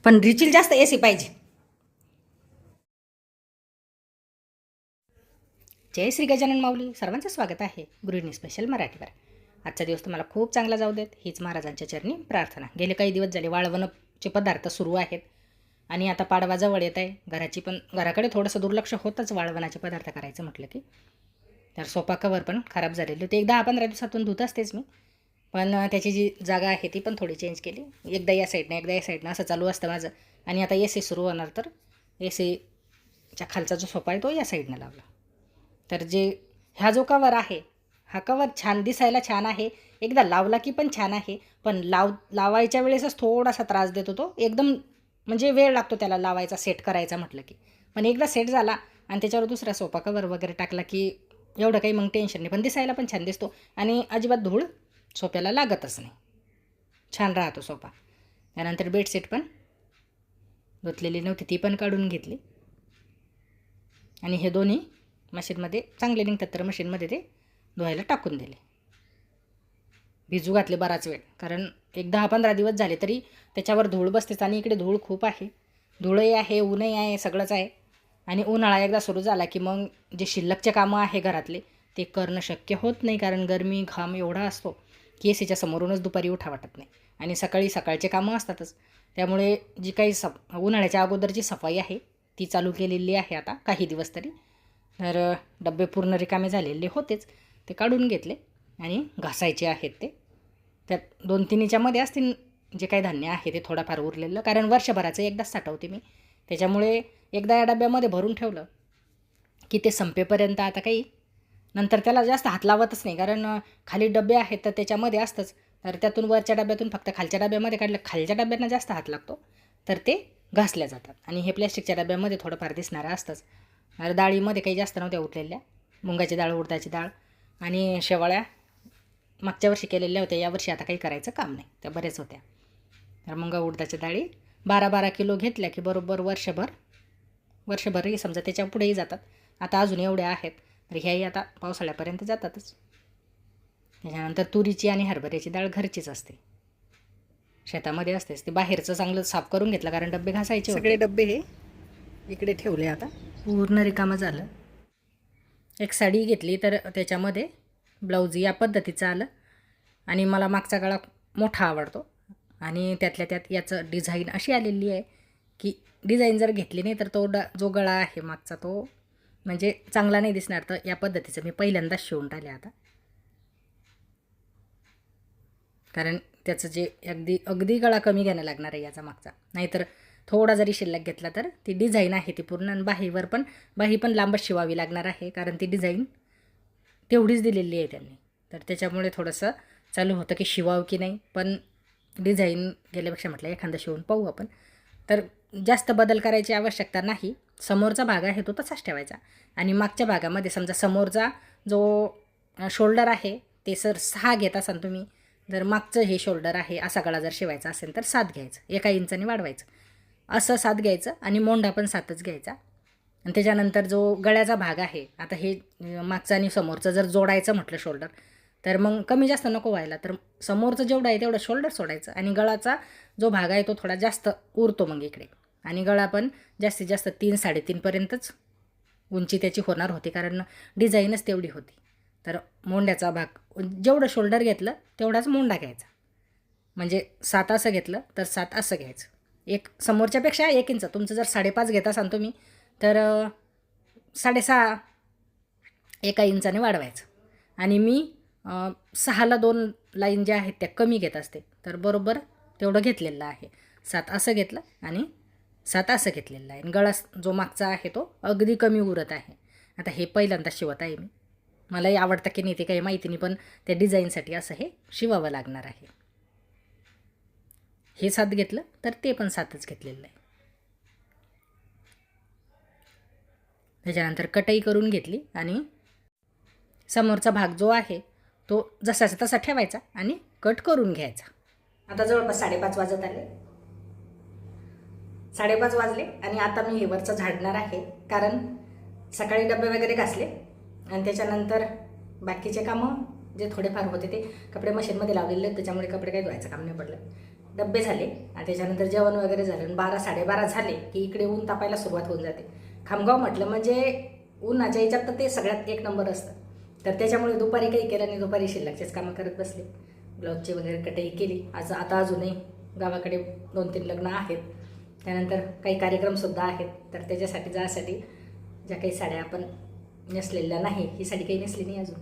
पण रिचिल जास्त AC पाहिजे. जय श्री गजानन माऊली. सर्वांचं स्वागत आहे गृहिणी स्पेशल मराठीवर. आजचा दिवस तुम्हाला खूप चांगला जाऊ देत हीच महाराजांच्या चरणी प्रार्थना. गेले काही दिवस झाले वाळवणचे पदार्थ सुरू आहेत आणि आता पाडवा जवळ येत आहे. घराकडे थोडंसं दुर्लक्ष होतंच वाळवणाचे पदार्थ करायचं म्हटलं की. तर सोफा कवर पण खराब झालेली होती. 10-15 दिवसातून धुत असतेच मी, पण त्याची जी जागा आहे ती पण थोडी चेंज केली. एकदा या साईडनं एकदा या साईडनं असं चालू असतं माझं. आणि आता AC सुरू होणार तर ACच्या खालचा जो सोफा आहे तो या साईडनं लावला. तर हा जो कवर आहे हा कवर छान दिसायला छान आहे, एकदा लावला की पण छान आहे. पण लावायच्या वेळेसच थोडासा त्रास देतो तो. एकदम म्हणजे वेळ लागतो त्याला लावायचा, सेट करायचा म्हटलं की. पण एकदा सेट झाला आणि त्याच्यावर दुसरा सोफा कवर वगैरे टाकला की एवढं काही मग टेन्शन नाही. पण दिसायला पण छान दिसतो आणि अजिबात धूळ सोफ्याला लागतच नाही. छान राहतो सोफा. त्यानंतर बेडशीट पण धुतलेली नव्हती, ती पण काढून घेतली आणि हे दोन्ही मशीनमध्ये चांगले निघतात तर मशीनमध्ये ते धुवायला टाकून दिले. भिजू घातले बराच वेळ, कारण 10-15 दिवस झाले तरी त्याच्यावर धूळ बसतेच. आणि इकडे धूळ खूप आहे, धूळही आहे, ऊनही आहे, सगळंच आहे. आणि उन्हाळा एकदा सुरू झाला की मग जे शिल्लकचे कामं आहे घरातले ते करणं शक्य होत नाही, कारण गरमी घाम एवढा असतो की ACच्या समोरूनच दुपारी उठा वाटत नाही. आणि सकाळचे कामं असतातच. त्यामुळे जी काही उन्हाळ्याच्या अगोदरची सफाई आहे ती चालू केलेली आहे आता काही दिवस तरी. तर डबे पूर्ण रिकामे झालेले होतेच, ते काढून घेतले आणि घासायचे आहेत ते. त्यात 2-3च्या मध्ये असतील जे काही धान्य आहे ते थोडाफार उरलेलं, कारण वर्षभराचं एकदाच साठवते मी. त्याच्यामुळे एकदा या डब्यामध्ये भरून ठेवलं की ते संपेपर्यंत आता काही नंतर त्याला जास्त हात लावतच नाही, कारण खाली डबे आहेत तर त्याच्यामध्ये असतंच. तर त्यातून वरच्या डब्यातून फक्त खालच्या डब्यामध्ये काढलं, खालच्या डब्यांना जास्त हात लागतो तर ते घासल्या जातात. आणि हे प्लॅस्टिकच्या डब्यामध्ये थोडंफार दिसणारं असतंच. डाळीमध्ये काही जास्त नव्हत्या उरलेल्या, मुंगाची डाळ, उडदाची डाळ आणि शेवाळ्या मागच्या वर्षी केलेल्या होत्या. यावर्षी आता काही करायचं काम नाही, त्या बरेच होत्या. तर मुंगा उडदाच्या डाळी 12-12 किलो घेतल्या की बरोबर वर्षभरही समजा त्याच्या पुढेही जातात. आता अजून एवढ्या आहेत तर ह्याही आता पावसाळ्यापर्यंत जातातच. त्याच्यानंतर तुरीची आणि हरभऱ्याची डाळ घरचीच असते, शेतामध्ये असतेच. ते बाहेरचं चांगलं साफ करून घेतलं, कारण डबे घासायचे सगळे डबे हे इकडे ठेवले. आता पूर्ण रिकामं झालं. एक साडी घेतली तर त्याच्यामध्ये ब्लाऊज या पद्धतीचं आलं आणि मला मागचा गळा मोठा आवडतो आणि त्यातल्या त्यात याचं डिझाईन अशी आलेली आहे की डिझाईन जर घेतली नाही तर जो गळा आहे मागचा तो म्हणजे चांगला नाही दिसणार. तर या पद्धतीचं मी पहिल्यांदाच शिवून टाकले आता, कारण त्याचं जे अगदी गळा कमी घ्यायला लागणार आहे याचा मागचा. नाहीतर थोडा जरी शिल्लक घेतला तर ती डिझाईन आहे ती पूर्ण. आणि बाही पण लांबच शिवावी लागणार आहे, कारण ती डिझाईन तेवढीच दिलेली आहे त्यांनी. तर त्याच्यामुळे थोडंसं चालू होतं की शिवावं की नाही, पण डिझाईन गेल्यापेक्षा म्हटलं एखादं शिवून पाहू आपण. तर जास्त बदल करायची आवश्यकता नाही. समोरचा भाग आहे तो तसाच ठेवायचा आणि मागच्या भागामध्ये समजा समोरचा जो शोल्डर आहे ते 6 घेत असाल तुम्ही, जर मागचं हे शोल्डर आहे असा गळा जर शिवायचा असेल तर 7 घ्यायचं, 1 इंचाने वाढवायचं, असं 7 घ्यायचं आणि मोंढा पण 7च घ्यायचा. आणि त्याच्यानंतर जो गळ्याचा भाग आहे, आता हे मागचं आणि समोरचं जर जोडायचं म्हटलं शोल्डर, तर मग कमी जास्त नको व्हायला. तर समोरचं जेवढं आहे तेवढं शोल्डर सोडायचं आणि गळाचा जो भाग आहे तो थोडा जास्त उरतो मग इकडे. आणि गळा पण जास्तीत जास्त 3-3.5पर्यंतच उंची त्याची होणार होती, कारण डिझाईनच तेवढी होती. तर मोंड्याचा भाग जेवढं शोल्डर घेतलं तेवढाच मोंडा घ्यायचा. म्हणजे 7 असं घेतलं तर 7 असं घ्यायचं. एक समोरच्यापेक्षा 1 इंच. तुमचं जर 5.5 घेत असाल तुम्ही तर 6.5 1 इंचाने वाढवायचं. आणि मी 6ला 2 लाईन ज्या आहेत त्या कमी घेत असते, तर बरोबर तेवढं घेतलेलं आहे. 7 असं घेतलं आणि 7 असं घेतलेलं आहे. आणि गळा जो मागचा आहे तो अगदी कमी उरत आहे. आता हे पहिल्यांदा शिवत आहे मी, मलाही आवडतं की नाही ते काही माहिती नाही, पण त्या डिझाईनसाठी असं हे शिवावं लागणार आहे. हे 7 घेतलं तर ते पण 7च घेतलेलं आहे. त्याच्यानंतर कटाई करून घेतली आणि समोरचा भाग जो आहे तो जसाचा तसा ठेवायचा आणि कट करून घ्यायचा. आता जवळपास 5:30 वाजत आले. 5:30 वाजले आणि आता मी हे वरचं झाडणार आहे, कारण सकाळी डबे वगैरे घासले आणि त्याच्यानंतर बाकीचे कामं जे थोडेफार होते ते कपडे मशीनमध्ये लावलेले आहेत, त्याच्यामुळे कपडे काही धुवायचं काम नाही पडलं. डब्बे झाले आणि त्याच्यानंतर जेवण वगैरे झालं आणि 12-12:30 झाले की इकडे ऊन तापायला सुरुवात होऊन जाते. खामगाव म्हटलं म्हणजे उन्हाच्या याच्यात तर ते सगळ्यात एक नंबर असतं. तर त्याच्यामुळे दुपारी काही केलं नाही, दुपारी शिल्लकचेच कामं करत बसले. ब्लाऊजची वगैरे कटाई केली. आता अजूनही गावाकडे 2-3 लग्न आहेत, त्यानंतर काही कार्यक्रमसुद्धा आहेत. तर त्याच्यासाठी जायसाठी ज्या काही साड्या आपण नेसलेल्या नाही, ही साडी काही नेसली नाही अजून,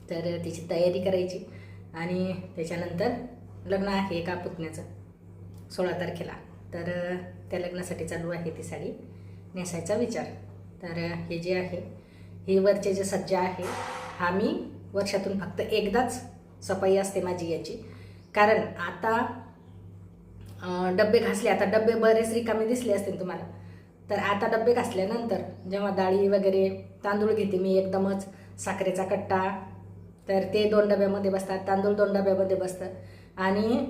तर तिची तयारी करायची. आणि त्याच्यानंतर लग्न आहे एका पुतण्याचं 16 तारखेला, तर त्या लग्नासाठी चालू आहे ती साडी नेसायचा विचार. तर हे जे आहे, ही वरचे जे सज्जा आहे, हा मी वर्षातून फक्त एकदाच सफाई असते माझी याची. कारण आता डब्बे घासले, आता डब्बे बरेच रिकामे दिसले असतील तुम्हाला. तर आता डब्बे घासल्यानंतर जेव्हा डाळी वगैरे तांदूळ घेते मी एकदमच, साखरेचा कट्टा, तर ते 2 डब्यामध्ये बसतात, तांदूळ 2 डब्यामध्ये बसतं. आणि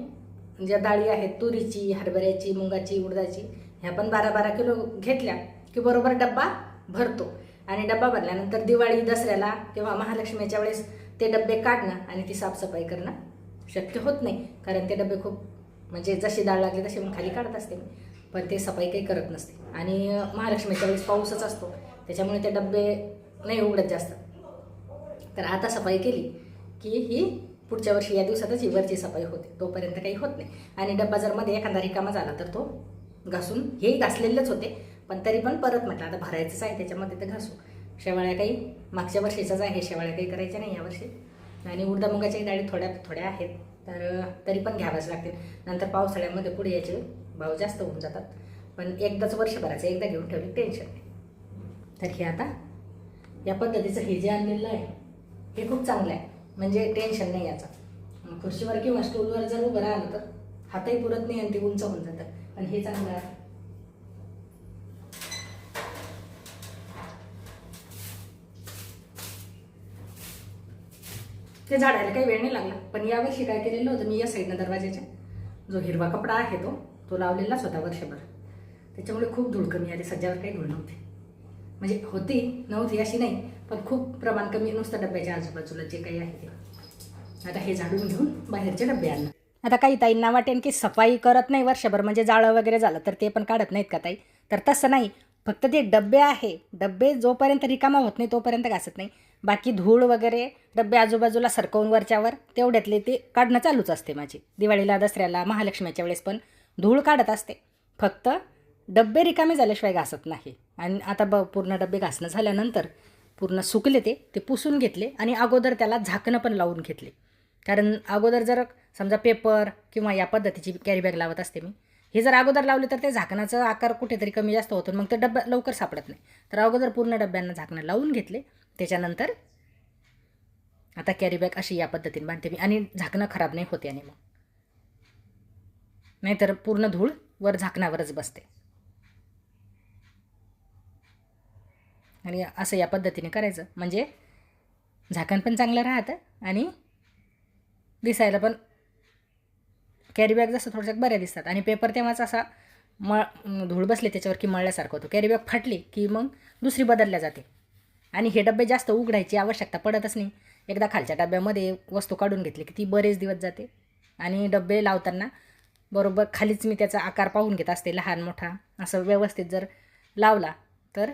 ज्या डाळी आहेत तुरीची, हरभऱ्याची, मुंगाची, उडदाची, ह्या पण 12-12 किलो घेतल्या की बरोबर डब्बा भरतो. आणि डब्बा भरल्यानंतर दिवाळी दसऱ्याला किंवा महालक्ष्मीच्या वेळेस ते डब्बे काढणं आणि ती साफसफाई करणं शक्य होत नाही. कारण ते डब्बे खूप म्हणजे जशी डाळ लागली तशी मग खाली काढत असते मी, पण ते सफाई काही करत नसते. आणि महालक्ष्मीच्या वेळेस पाऊसच असतो, त्याच्यामुळे ते डब्बे नाही उघडत जास्त. तर आता सफाई केली की ही पुढच्या वर्षी या दिवसातच ही वरची सफाई होते, तोपर्यंत काही होत नाही. आणि डब्बा जर मध्ये एखादा रिकामा झाला तर तो घासून, हेही घासलेलेच होते पण तरी पण परत म्हटलं आता भरायचंच आहे त्याच्यामध्ये तर घासू. शेवाळ्या काही मागच्या वर्षीचाच आहे, शेवाळ्या काही करायच्या नाही यावर्षी. आणि उडदा मुगाच्याही डाळी थोड्या आहेत, तर तरी पण घ्याव्याच लागतील. नंतर पावसाळ्यामध्ये पुढे याचे भाव जास्त होऊन जातात. पण एकदाच वर्षभराचं एकदा घेऊन ठेवली टेन्शन नाही. तर हे आता या पद्धतीचं हे जे आणलेलं आहे हे खूप चांगलं आहे, म्हणजे टेन्शन नाही याचा. खुर्चीवर किंवा स्टूलवर जर उभं राहिलं तर हातही पुरत नाही आणि ते उंच होऊन जातं. पण हे चांगलं आहे. ते झाडायला काही वेळ नाही लागला. पण यावर्षी काय केलेलं होतं मी, या साईडनं दरवाजाच्या जो हिरवा कपडा आहे तो लावलेलाच होता वर्षभर. त्याच्यामुळे खूप धूळ कमी आली, सज्जावर काही धूळ नव्हती. म्हणजे नव्हती अशी नाही, पण खूप प्रमाण कमी, नुसतं डब्याच्या आजूबाजूला जे काही आहे ते. आता हे झाडून घेऊन बाहेरचे डबे आणलं. आता काही ताईंना वाटेन की सफाई करत नाही वर्षभर, म्हणजे जाळं वगैरे झालं तर ते पण काढत नाहीत का ताई? तर तसं नाही, फक्त ते डबे आहे, डबे जोपर्यंत रिकामा होत नाही तोपर्यंत घासत नाही. बाकी धूळ वगैरे डबे आजूबाजूला सरकवून वरच्यावर तेवढ्यातले ते काढणं चालूच असते माझी. दिवाळीला, दसऱ्याला, महालक्ष्मीच्या वेळेस पण धूळ काढत असते, फक्त डबे रिकामे झाल्याशिवाय घासत नाही. आणि आता पूर्ण डबे घासणं झाल्यानंतर पूर्ण सुकले ते पुसून घेतले आणि अगोदर त्याला झाकणं पण लावून घेतले. कारण अगोदर जर समजा पेपर किंवा या पद्धतीची कॅरी बॅग लावत असते मी, हे जर अगोदर लावले तर ते झाकणाचा आकार कुठेतरी कमी जास्त होतो, मग ते डब्बा लवकर सापडत नाही. तर अगोदर पूर्ण डब्यांना झाकणं लावून घेतले. त्याच्यानंतर आता कॅरी बॅग अशी या पद्धतीने बांधते मी, आणि झाकणं खराब नाही होते. आणि मग नाहीतर पूर्ण धूळ वर झाकणावरच बसते. आणि असं या पद्धतीने करायचं, म्हणजे झाकण पण चांगलं राहतं आणि दिसायला पण कॅरी बॅग जसं थोडंसं बऱ्या दिसतात. आणि पेपर तेव्हाच असा धूळ बसले त्याच्यावर की मळल्यासारखं होतं. कॅरी बॅग फाटली की मग दुसरी बदलल्या जाते. आणि हे डबे जास्त उघडायची आवश्यकता पडतच नाही. एकदा खालच्या डब्यामध्ये वस्तू काढून घेतली की ती बरेच दिवस जाते. आणि डबे लावताना बरोबर खालीच मी त्याचा आकार पाहून घेत असते, लहान मोठा असं व्यवस्थित जर लावला तर.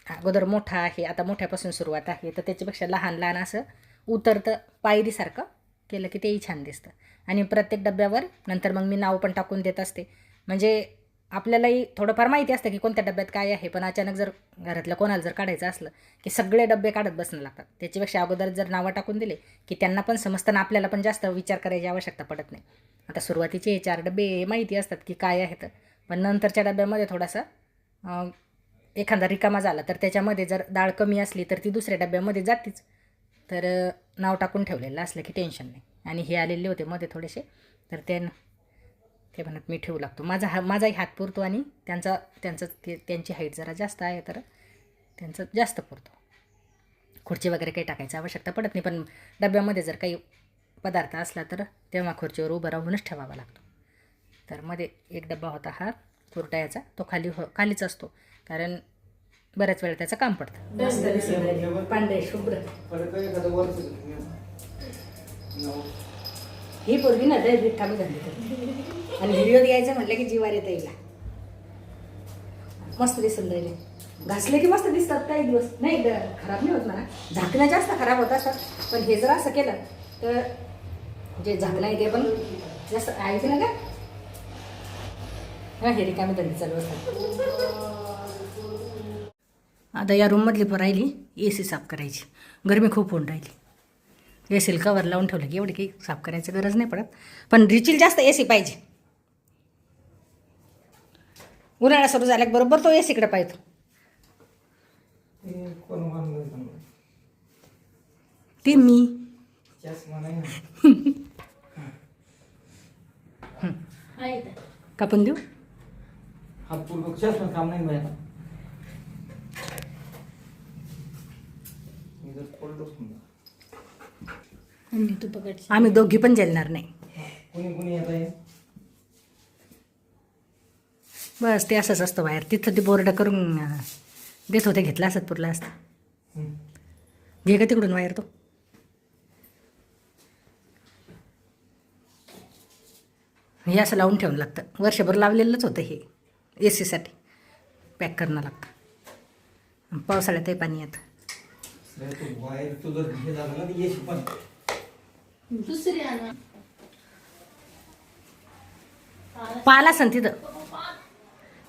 अगोदर मोठा आहे, आता मोठ्यापासून सुरुवात आहे, तर त्याच्यापेक्षा लहान लहान असं उतरतं पायरीसारखं केलं की तेही छान दिसतं. आणि प्रत्येक डब्यावर नंतर मग मी नाव पण टाकून देत असते, म्हणजे आपल्यालाही थोडंफार माहिती असतं की कोणत्या डब्यात काय आहे. पण अचानक जर घरातलं कोणाला जर काढायचं असलं की सगळे डबे काढत बसणं लागतात. त्याच्यापेक्षा अगोदर जर नावं टाकून दिले की त्यांना पण समजताना आपल्याला पण जास्त विचार करायची आवश्यकता पडत नाही. आता सुरुवातीचे हे 4 डबे माहिती असतात की काय आहेत, पण नंतरच्या डब्यामध्ये थोडासा एखादा रिकामा झाला तर त्याच्यामध्ये जर डाळ कमी असली तर ती दुसऱ्या डब्यामध्ये जातीच. तर नाव टाकून ठेवलेलं असलं की टेन्शन नाही. आणि हे आलेले होते मध्ये थोडेसे, तर ते म्हणत मी ठेवू लागतो. माझाही हात पुरतो आणि त्यांची हाईट जरा जास्त आहे तर त्यांचं जास्त पुरतो. खुर्ची वगैरे काही टाकायची आवश्यकता पडत नाही, पण डब्यामध्ये जर काही पदार्थ असला तर तेव्हा खुर्चीवर उभं राहूनच ठेवावा लागतो. तर मध्ये एक डब्बा होता हा कुरटायाचा, तो खालीच असतो, कारण बऱ्याच वेळा त्याचं काम पडतं. पांढरे शुभ्र ही पोरगी ना लय रिकामी झाली तर आणि व्हिडिओ द्यायचं म्हटलं की जीवार येतं येईल. मस्त दिसून राहिले, घासले की मस्त दिसतात. काही दिवस नाही खराब नाही होत म्हणा, झाकणं जास्त खराब होत असतात. पण हे जर असं केलं तर जे झाकणं आहे ते पण जास्त ऐकते ना का हे रिकामी धंदे चालू असतात. आता या रूममधली पण राहिली AC साफ करायची. गरमी खूप होऊन राहिली. AC कवर लावून ठेवलं की एवढी काही साफ करायची गरज नाही पडत. पण रिचिल जास्त AC पाहिजे. उन्हाळा सुरू झाल्या बरोबर तो AC कडे पाहतो. ते मी कापून देऊ. आम्ही दोघी पण जेलणार नाही. बस ते असंच असतं बाहेर. तिथं ते बोर्ड करून देत होते, घेतला असत पुरला असतं. घे का तिकडून बाहेर तो. हे असं लावून ठेवून लागतं. वर्षभर लावलेलंच होतं हे. AC साठी पॅक करणं लागतं. पावसाळ्यातही पाणी येतं. पाल असन तिथं,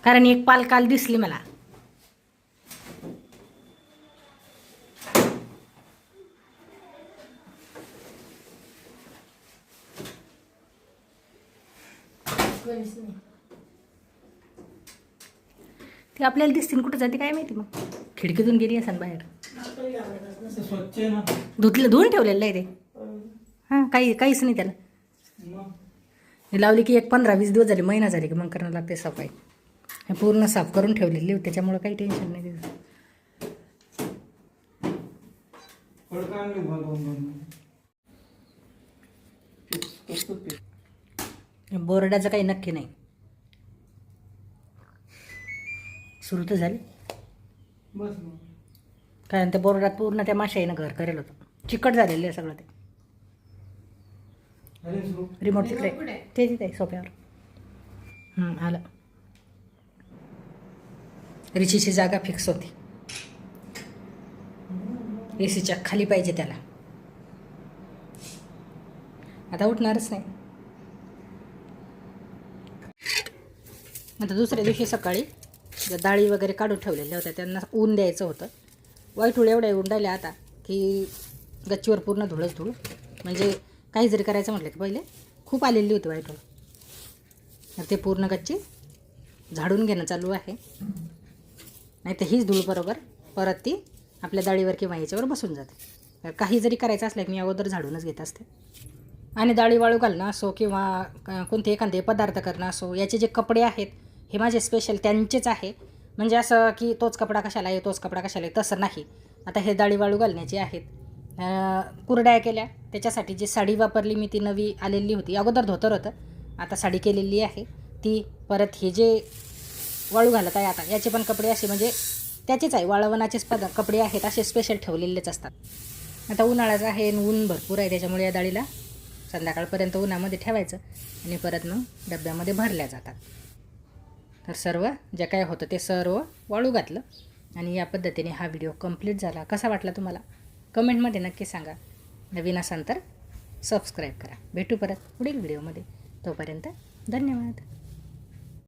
कारण एक पाल काल दिसली मला. ती आपल्याला दिसतील कुठं जाते काय माहिती. मग खिडकीतून गेली असन बाहेर. धुवून ठेवलेलं आहे ते. हां काहीच नाही त्याला. लावली की एक 15-20 दिवस झाले, महिना झाले की मग करणं लागते सफाई. हे पूर्ण साफ करून ठेवलेली होती त्याच्यामुळं काही टेन्शन नाही तिथं. बोर्डाचं काही नक्की नाही. सुरू तर झाली कारण त्या बोर्डात पूर्ण त्या माशाईनं घर करेल होतं. चिकट झालेलं आहे सगळं ते. रिमोट तिकडे ते तिथे सोप्यावर. आलं. रिचीची जागा फिक्स होती. ACच्या खाली पाहिजे त्याला. आता उठणारच नाही. आता दुसऱ्या दिवशी सकाळी ज्या डाळी वगैरे काढून ठेवलेल्या होत्या त्यांना ऊन द्यायचं होतं. वाईटुळ एवढ्या ऊन राहिल्या आता की गच्चीवर पूर्ण धुळच धूळ. म्हणजे काही जरी करायचं म्हटलं की पहिले खूप आलेली होती वाईटुळ. तर ते पूर्ण गच्ची झाडून घेणं चालू आहे. नाही तर हीच धूळ बरोबर परत ती आपल्या डाळीवर किंवा ह्याच्यावर बसून जाते. काही जरी करायचं असलं की मी अगोदर झाडूनच घेत असते. आणि डाळी वाळू घालणं असो किंवा कोणते एखादे पदार्थ करणं असो, याचे जे कपडे आहेत हे माझे स्पेशल त्यांचेच आहे. म्हणजे असं की तोच कपडा कशाला आहे तोच कपडा कशाला आहे तसं नाही. आता हे डाळी वाळू घालण्याचे आहेत. कुरड्या केल्या त्याच्यासाठी जी साडी वापरली मी ती नवी आलेली होती. अगोदर धोतर होतं, आता साडी केलेली आहे ती. परत हे जे वाळू घालत आहे आता याचे पण कपडे असे म्हणजे त्याचेच आहे, वाळवणाचेच कपडे आहेत, असे स्पेशल ठेवलेलेच असतात. आता उन्हाळ्याचं आहे, ऊन भरपूर आहे त्याच्यामुळे या डाळीला संध्याकाळपर्यंत उन्हामध्ये ठेवायचं आणि परत मग डब्यामध्ये भरल्या जातात. तर सर्व जे काय होतं ते सर्व वाळू घातलं आणि या पद्धतीने हा व्हिडिओ कंप्लीट झाला. कसा वाटला तुम्हाला कमेंटमध्ये नक्की सांगा. नवीन असाल तर सबस्क्राईब करा. भेटू परत पुढील व्हिडिओमध्ये. तोपर्यंत धन्यवाद.